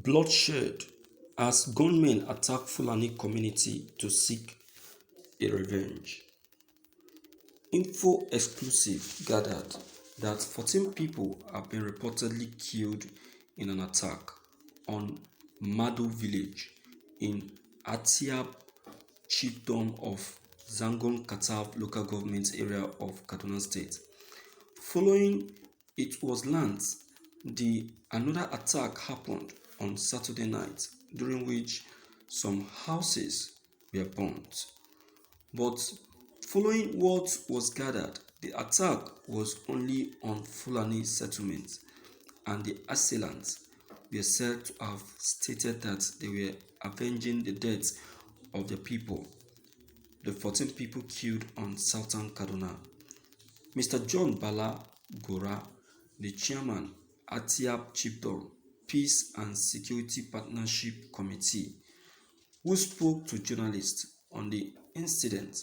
Bloodshed as gunmen attack Fulani community to seek a revenge. Info exclusive gathered that 14 people have been reportedly killed in an attack on Mado village in Atiab chiefdom of Zangon Katab local government area of Kaduna State. Following it was learnt the another attack happened on Saturday night, during which some houses were burnt. But following what was gathered, the attack was only on Fulani settlements, and the assailants were said to have stated that they were avenging the deaths of the people, the 14 people killed on southern Kaduna. Mr. John Bala Gora, the chairman, Atiab Chiefdom Peace and Security Partnership Committee, who spoke to journalists on the incident,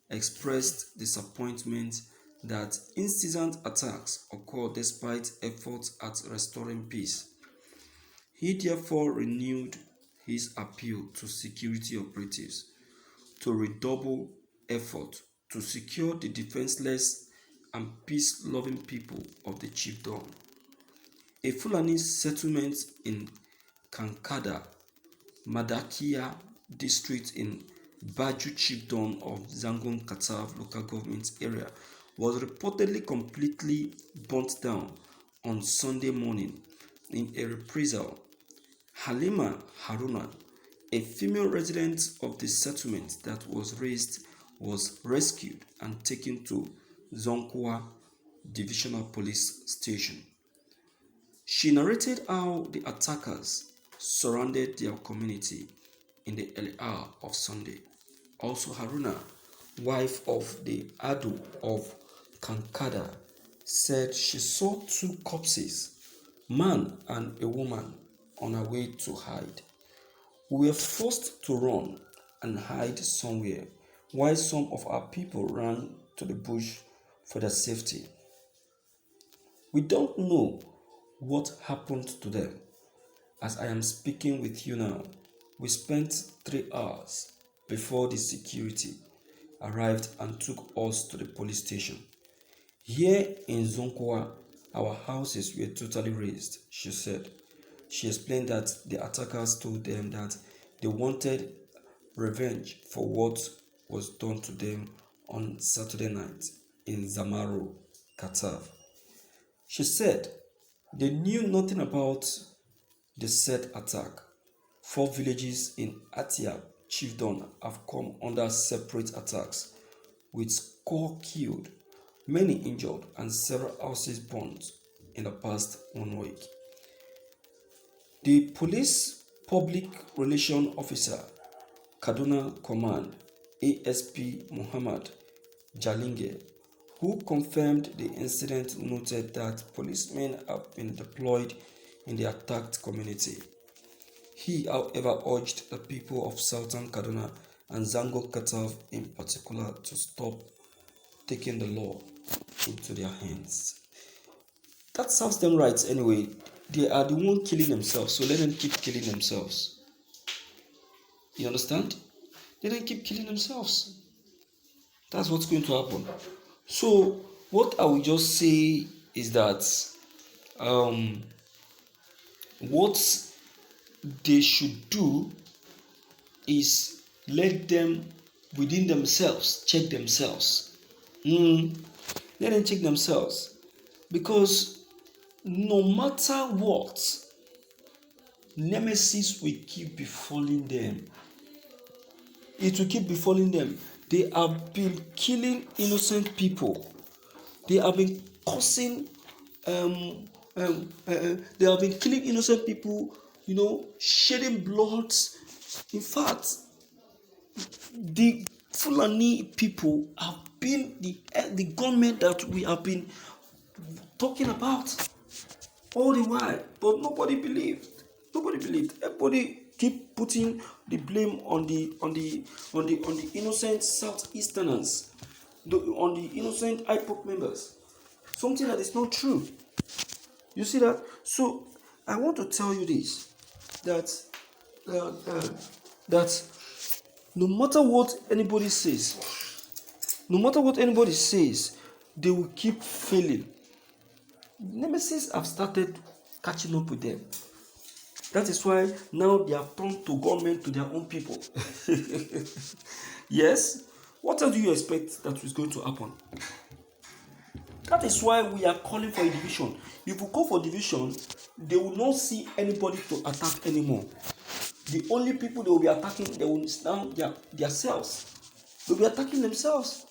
expressed disappointment that incessant attacks occurred despite efforts at restoring peace. He therefore renewed his appeal to security operatives to redouble effort to secure the defenseless and peace-loving people of the chiefdom. A Fulani settlement in Kankada, Madakiya district in Baju chiefdom of Zangon Katab local government area was reportedly completely burnt down on Sunday morning in a reprisal. Halima Haruna, a female resident of the settlement that was raised, was rescued and taken to Zonkwa Divisional Police Station. She narrated how the attackers surrounded their community in the early hour of Sunday. Also, Haruna, wife of the Adu of Kankada, said she saw two corpses, man and a woman, on her way to hide. We were forced to run and hide somewhere, while some of our people ran to the bush for their safety. We don't know what happened to them. As I am speaking with you now, we spent 3 hours before the security arrived and took us to the police station. Here in Zonkwa, our houses were totally razed, she said. She explained that the attackers told them that they wanted revenge for what was done to them on Saturday night in Zamaro, Qatar. She said they knew nothing about the said attack. 4 villages in Atiab chiefdom have come under separate attacks, with score killed, many injured, and several houses burnt in the past 1 week. The police public relations officer, Kaduna Command, ASP Muhammad Jalinge, who confirmed the incident, noted that policemen have been deployed in the attacked community. He, however, urged the people of southern Kaduna and Zango Katab in particular to stop taking the law into their hands. That serves them right anyway. They are the ones killing themselves, so let them keep killing themselves. You understand? Let them keep killing themselves. That's what's going to happen. So, what I will just say is that what they should do is let them within themselves check themselves. Let them check themselves, because no matter what, nemesis will keep befalling them. It will keep befalling them. They have been killing innocent people. They have been causing they have been killing innocent people, shedding blood. In fact, the Fulani people have been the gunmen that we have been talking about all the while, but nobody believed. Everybody keep putting the blame on the innocent southeasterners, on the innocent IPOC members. Something that is not true. You see that? So I want to tell you this. that uh, uh, that no matter what anybody says, they will keep failing. Nemesis have started catching up with them. That is why now they have turned to government, to their own people. Yes? What else do you expect that is going to happen? That is why we are calling for a division. If we call for division, they will not see anybody to attack anymore. The only people they will be attacking, they will stand themselves. They will be attacking themselves.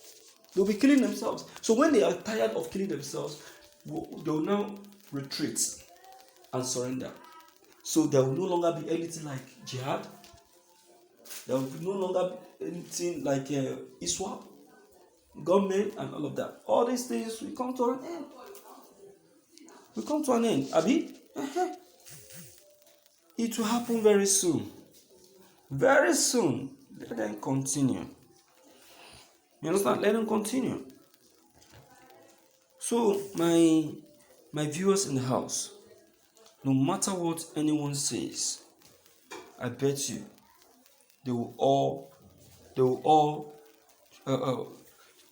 They will be killing themselves. So when they are tired of killing themselves, they will now retreat and surrender. So there will no longer be anything like jihad. There will no longer be anything like ISWAP, government, and all of that. All these things will come to an end. We come to an end. Abi? It will happen very soon. Very soon. Let them continue. You understand? Let them continue. So, my viewers in the house, no matter what anyone says, I bet you they will all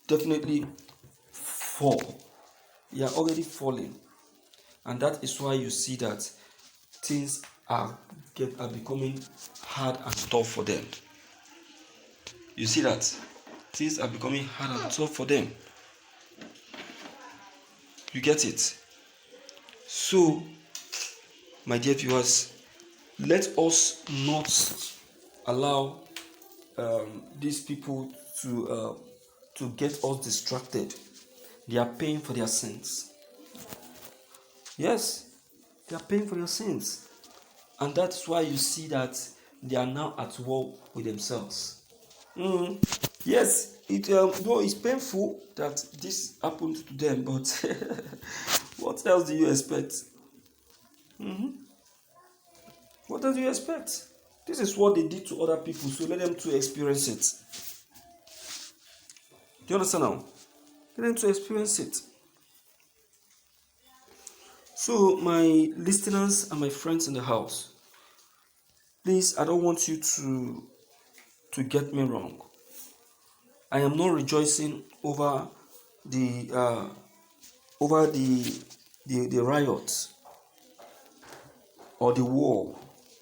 definitely fall. They are already falling, and that is why you see that things are becoming hard and tough for them. You see that things are becoming hard and tough for them. You get it? So, my dear viewers, let us not allow these people to get us distracted. They are paying for their sins. Yes, they are paying for their sins, and that's why you see that they are now at war with themselves. Yes, though it's painful that this happened to them, but what else do you expect? What else do you expect? This is what they did to other people, so let them to experience it. Do you understand now? Let them to experience it. So, my listeners and my friends in the house, please, I don't want you to get me wrong. I am not rejoicing over the riots or the war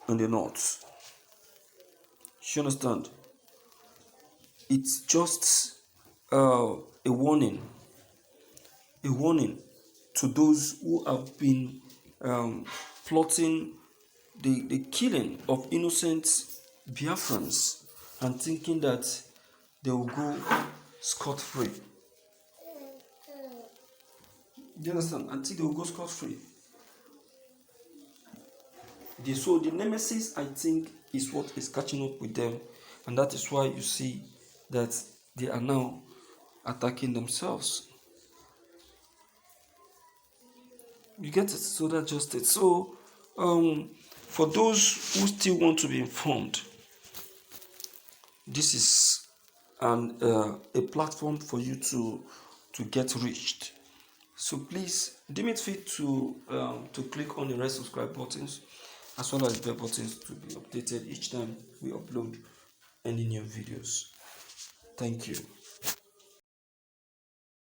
in the north. You understand? It's just a warning to those who have been plotting the killing of innocent Biafrans and thinking that they will go scot-free. Do you understand? I think they will go scot-free. So the nemesis, I think, is what is catching up with them, and that is why you see that they are now attacking themselves. You get it? So that's just it. So, for those who still want to be informed, this is a platform for you to get reached. So please deem it fit to click on the red subscribe buttons as well as bell buttons to be updated each time we upload any new videos. Thank you.